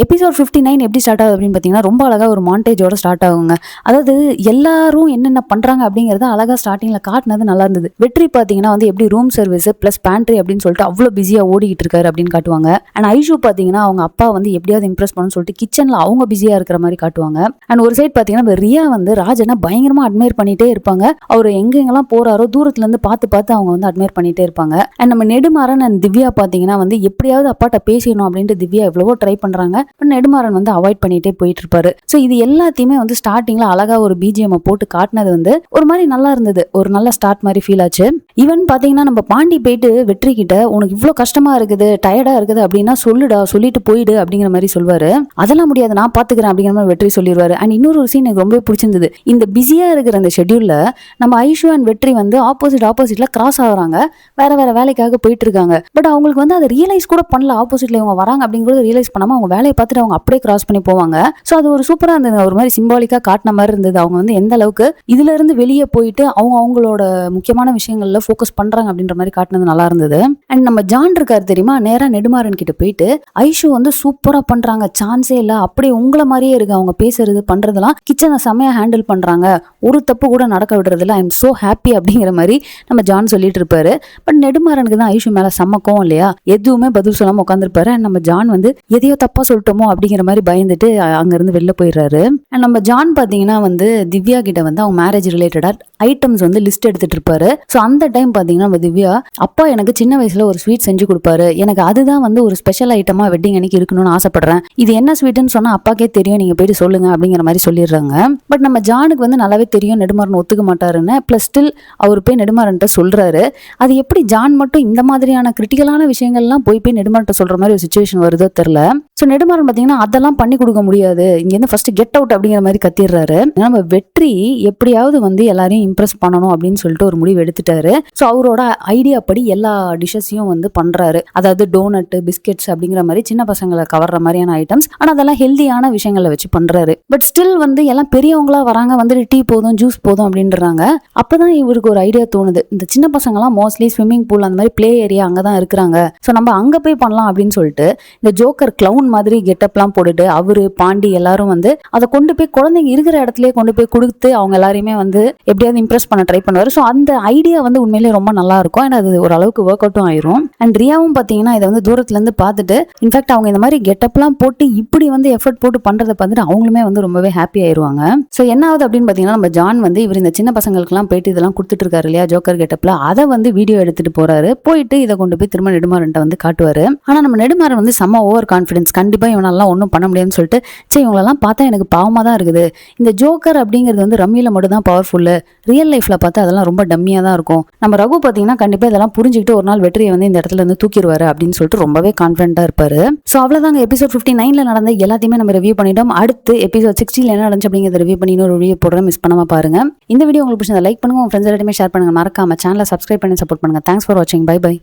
Episode 59 எப்படி start ஆகுது அப்படின்னு பார்த்தீங்கன்னா, ரொம்ப அழகா ஒரு மாண்டேஜோட ஸ்டார்ட் ஆகுங்க. அதாவது எல்லாரும் என்னென்ன பண்றாங்க அப்படிங்கிறத அழகா ஸ்டார்டிங்ல காட்டினது நல்லா இருந்தது. வெற்றி பார்த்தீங்கன்னா வந்து எப்படி ரூம் சர்வீஸ் பிளஸ் பேண்ட்ரி அப்படின்னு சொல்லிட்டு அவ்வளோ பிஸியா ஓடிக்கிட்டு இருக்காரு அப்படின்னு காட்டுவாங்க. அண்ட் ஐஷு பார்த்தீங்கன்னா அவங்க அப்பா வந்து எப்படியாவது இம்ப்ரெஸ் பண்ணணும்னு சொல்லிட்டு கிச்சன்ல அவங்க பிஸியா இருக்கிற மாதிரி காட்டுவாங்க. அண்ட் ஒரு சைட் பார்த்தீங்கன்னா ரியா வந்து ராஜனை பயங்கரமா அட்மையர் பண்ணிட்டே இருப்பாங்க. அவர் எங்கெங்கெல்லாம் போறாரோ தூரத்துல இருந்து பார்த்து பார்த்து அவங்க வந்து அட்மையர் பண்ணிட்டே இருப்பாங்க. அண்ட் நம்ம நெடுமாறன் அண்ட் திவ்யா பார்த்தீங்கன்னா வந்து எப்படியாவது அப்பாட்ட பேசணும் அப்படின்ட்டு திவ்யா எவ்வளவோ ட்ரை பண்றாங்க. நெடுமாறன் வந்து அவாய்ட் பண்ணிட்டே போயிட்டு இருப்பாரு. சோ இது எல்லாத்தையுமே வந்து ஸ்டார்டிங்ல அழகா ஒரு பிஜிஎம் போட்டு காட்டினது வந்து ஒரு மாதிரி நல்லா இருந்தது. ஒரு நல்ல ஸ்டார்ட் மாதிரி ஃபீல் ஆச்சு. ஈவன் பாத்தீங்கன்னா நம்ம பாண்டி போயிட்டு வெற்றி கிட்ட உனக்கு இவ்வளவு கஷ்டமா இருக்குது டயர்டா இருக்குது அப்படின்னா சொல்லுடா சொல்லிட்டு போயிடு அப்படிங்கிற மாதிரி சொல்வாரு. அதெல்லாம் முடியாது நான் பாத்துக்கிறேன் அப்படிங்கிற மாதிரி வெற்றி சொல்லிடுவாரு. அண்ட் இன்னொரு சீன் எனக்கு ரொம்ப பிடிச்சிருந்தது. இந்த பிஸியா இருக்கிற அந்த ஷெட்யூல்ல நம்ம ஐஷு அண்ட் வெற்றி வந்து ஆப்போசிட்ல கிராஸ் ஆகுறாங்க. வேற வேற வேலைக்காக போயிட்டு இருக்காங்க. பட் அவங்களுக்கு வந்து அதை ரியலைஸ் கூட பண்ணல. ஆப்போசிட்ல இவங்க வராங்க அப்படிங்கறது ரியலைஸ் பண்ணாம அவங்க வேலையை பார்த்துட்டு அவங்க அப்படியே கிராஸ் பண்ணி போவாங்க. சோ அது ஒரு சூப்பரா இருந்தது. ஒரு மாதிரி சிம்பாலிக்கா காட்டின மாதிரி இருந்தது. அவங்க வந்து எந்த அளவுக்கு இதுல இருந்து வெளியே போயிட்டு அவங்களோட முக்கியமான விஷயங்கள்ல போக்கஸ் பண்றாங்க அப்படின்ற மாதிரி காட்டினது நல்லா இருந்தது. அண்ட் நம்ம ஜான் இருக்காரு தெரியுமா, நேரா நெடுமாறன் கிட்ட போயிட்டு ஐஷு வந்து சூப்பரா பண்றாங்க, சான்ஸே இல்ல, அப்படியே உங்களை மாதிரியே இருக்கு அவங்க பேசுறது பண்றதெல்லாம், கிச்சனை செமையா ஹேண்டில் பண்றாங்க, ஒரு தப்பு கூட நடக்க விடுறது இல்ல, ஐ எம் சோ ஹாப்பி அப்படிங்கிற மாதிரி நம்ம ஜான் சொல்லிட்டு இருப்பாரு. பட் நெடுமாறனுக்கு தான் ஐஷு மேல சம்மக்கம் இல்லையா, எதுவுமே பதில் சொல்லாம உட்காந்துருப்பாரு. நம்ம ஜான் வந்து எதையோ தப்பா சொல்லிட்டோமோ அப்படிங்கிற மாதிரி பயந்துட்டு அங்க இருந்து வெளில போயிடுறாரு. நம்ம ஜான் பாத்தீங்கன்னா வந்து திவ்யா கிட்ட வந்து அவங்க மேரேஜ் ரிலேட்டடா ஐட்டம்ஸ் வந்து லிஸ்ட் எடுத்துட்டு இருப்பாரு. சோ அந்த டைம் பாத்தீங்கன்னா நம்ம திவ்யா அப்பா எனக்கு சின்ன வயசுல ஒரு ஸ்வீட் செஞ்சு கொடுப்பாரு, எனக்கு அதுதான் வந்து ஒரு ஸ்பெஷல் ஐட்டமா வெட்டிங் அன்னைக்கு இருக்கணும்னு ஆசைப்படுறேன், இது என்ன ஸ்வீட்னு சொன்னா அப்பாக்கே தெரியும், நீங்க போயிட்டு சொல்லுங்க அப்படிங்கிற மாதிரி சொல்லிடுறாங்க. பட் நம்ம ஜானுக்கு வந்து நல்லாவே தெரியும் நெடுமாறன் ஒத்துக்க மாட்டாருன்னு. பிளஸ் ஸ்டில் அவர் போய் நெடுமாறன்ட்ட சொல்றாரு. அது எப்படி ஜான் மட்டும் இந்த மாதிரியான கிரிட்டிக்கலான விஷயங்கள்லாம் போய் நெடுமாறன்ட்ட சொல்ற மாதிரி ஒரு சுச்சுவேஷன் வருதோ தெரியல. சோ நெடுமாறன் பாத்தீங்கன்னா அதெல்லாம் பண்ணி கொடுக்க முடியாது, இங்க இருந்து ஃபர்ஸ்ட் கெட் அவுட் அப்படிங்கிற மாதிரி கத்திடுறாரு. நம்ம வெற்றி எப்படியாவது வந்து எல்லாரையும் இம்ப்ரெஸ் பண்ணணும் அப்படின்னு சொல்லிட்டு ஒரு முடிவு எடுத்துட்டாரு. சோ அவரோட ஐடியா படி எல்லா டிஷஸையும் வந்து பண்றாரு. அதாவது டோனட் பிஸ்கெட்ஸ் அப்படிங்கிற மாதிரி சின்ன பசங்களை கவர்ற மாதிரியான ஐட்டம்ஸ். ஆனா அதெல்லாம் ஹெல்தியான விஷயங்களை வச்சு பண்றாரு. பட் ஸ்டில் வந்து எல்லாம் பெரியவங்களா வராங்க, வந்துட்டு டீ போதும் ஜூஸ் போதும் அப்படின்றாங்க. அப்பதான் இவருக்கு ஒரு ஐடியா தோணுது, இந்த சின்ன பசங்க எல்லாம் மோஸ்ட்லி ஸ்விம்மிங் பூல் அந்த மாதிரி பிளே ஏரியா அங்கதான் இருக்கிறாங்க, சோ நம்ம அங்க போய் பண்ணலாம் அப்படின்னு சொல்லிட்டு இந்த ஜோக்கர் கிளவுன் மாதிரி கெட்டப்லாம் போட்டுட்டு அவரு பாண்டி எல்லாரும் வந்து அதை கொண்டு போய் குழந்தைங்க இருக்கிற இடத்துலயே கொண்டு போய் கொடுத்து அவங்க எல்லாரையுமே வந்து எப்படியாவது இம்ப்ரெஸ் பண்ண ட்ரை பண்ணுவாரு. ஸோ அந்த ஐடியா வந்து உண்மையிலேயே ரொம்ப நல்லா இருக்கும். அண்ட் அது ஓரளவுக்கு ஒர்க் அவுட்டும் ஆயிரும். அண்ட் ரியாவும் பார்த்தீங்கன்னா இதை வந்து தூரத்துல இருந்து பார்த்துட்டு இன்ஃபேக்ட் அவங்க இந்த மாதிரி கெட்டப்லாம் போட்டு இப்படி வந்து எஃபர்ட் போட்டு பண்றதை பார்த்துட்டு அவங்களுமே வந்து ரொம்பவே ஹாப்பி ஆயிருவாங்க. ஸோ என்ன ஆகுது அப்படின்னு பார்த்தீங்கன்னா நம்ம ஜான் வந்து இவர் இந்த சின்ன பசங்களுக்குலாம் போயிட்டு இதெல்லாம் கொடுத்துட்டு இருக்காரு இல்லையா ஜோக்கர் கெட்டப்ல, அதை வந்து வீடியோ எடுத்துட்டு போறாரு. போயிட்டு இதை கொண்டு போய் திரும்ப நெடுமாறன்ட்ட வந்து காட்டுவாரு. ஆனா நம்ம நெடுமாறன் வந்து செம்ம ஓவர் கான்ஃபிடன்ஸ், கண்டிப்பா இவனெல்லாம் ஒன்றும் பண்ண முடியாதுன்னு சொல்லிட்டு சரி இவங்களெல்லாம் பார்த்தா எனக்கு பாவமா தான் இருக்குது, இந்த ஜோக்கர் அப்படிங்கிறது வந்து ரம்மியில மட்டும் தான் பவர்ஃபுல், ரியல் லைஃப்ல பார்த்தா அதெல்லாம் ரொம்ப டம்மியா தான் இருக்கும், நம்ம ரகு பார்த்தீங்கன்னா கண்டிப்பா இதெல்லாம் புரிஞ்சுக்கிட்டு ஒரு நாள் வெற்றியை வந்து இந்த இடத்துல இருந்து தூக்கிடுவாரு அப்படின்னு சொல்லிட்டு ரொம்பவே கான்ஃபிடென்ட்டா இருப்பாரு. ஸோ அவ்வளவுதாங்க எபிசோட் 59ல நடந்த எல்லாத்தையுமே நம்ம ரிவ்யூ பண்ணிட்டோம். அடுத்து எபிசோட் 60ல என்ன நடந்துச்சு அப்படிங்கிறத ரிவ்யூ பண்ணி இன்னொரு வீடியோ போடுறேன், மிஸ் பண்ணாம பாருங்க. இந்த வீடியோ உங்களுக்கு பிடிச்சதை லைக் பண்ணுங்க, உங்க ஃப்ரெண்ட்ஸ் எல்லாத்தையுமே ஷேர் பண்ணுங்க, மறக்காம சேனலை சப்ஸ்கிரைப் பண்ணி சப்போர்ட் பண்ணுங்க. தேங்க்ஸ் ஃபார் வாட்சிங், பை பை.